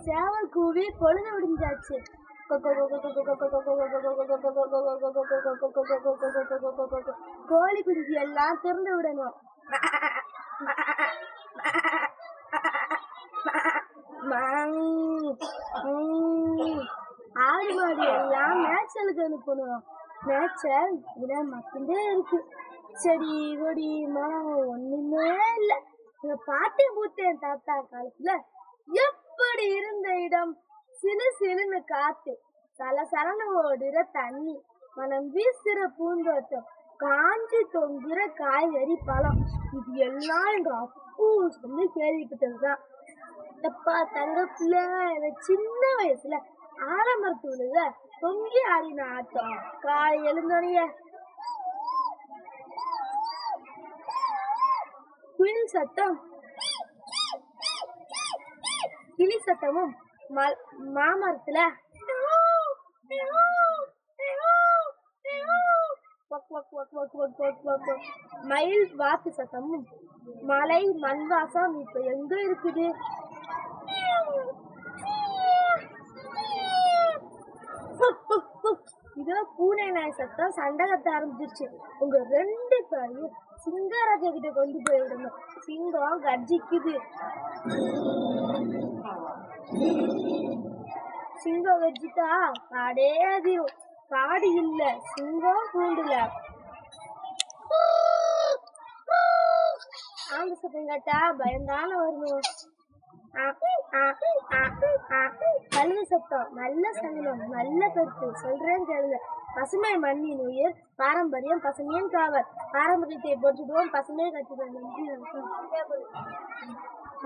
சேவல் கூவி பொழுது விடிஞ்சாச்சு. கோழி குஞ்சு எல்லாம் திறந்து விடணும். ஆடு மாடு எல்லாம் மேய்ச்சலுக்கு அனுப்பணும். மேய்ச்சல் இட மட்டும்தே இருக்கு. செடி கொடி மரம் ஒண்ணுமே இல்ல. பாட்டி பூத்தேன் தாத்தா காலத்துல எப்படி இருந்த இடம். சிலு சிலுன்னு காத்து, சலசலன்னு ஓடுற தண்ணி, மனம் வீசுற பூந்தோட்டம், காஞ்சி தொங்குற காய்கறி பழம், இது எல்லாம் எங்க அப்பு சொல்லி கேள்விப்பட்டதுதான். எப்பா தங்க பிள்ளை சின்ன வயசுல ஆலமரத்துள்ள தொங்கி ஆடின ஆட்டம். காலை எழுந்தோனைய குயில் சத்தம், கிளி சத்தமும், மாமரத்துல மயில் வாத்து சத்தமும், மலை மண் வாசம் இப்ப எங்க இருக்குது? இதோ பூனை நாய் சத்தம் சண்டை கட்ட ஆரம்பிச்சிருச்சு. உங்க 2 பேரையும் சிங்கராஜா கிட்ட கொண்டு போய் விடணும். சிங்கம் கர்ஜிக்குது. சிங்கம் கர்ஜித்தா காடே அதிரும். காடு இல்ல, சிங்கம் கூண்டுல. ஆண்டு சத்தம் கேட்டா பயந்தான வரணும். கழுகு சத்தம் நல்ல சங்கடம், நல்ல கருத்து சொல்றேன் கேளுங்க. பசுமை மண்ணின் உயிர், பாரம்பரியம் பசுமையின் காவல். பாரம்பரியத்தை போட்டுடுவோம், பசுமையை கட்டிடுவோம்.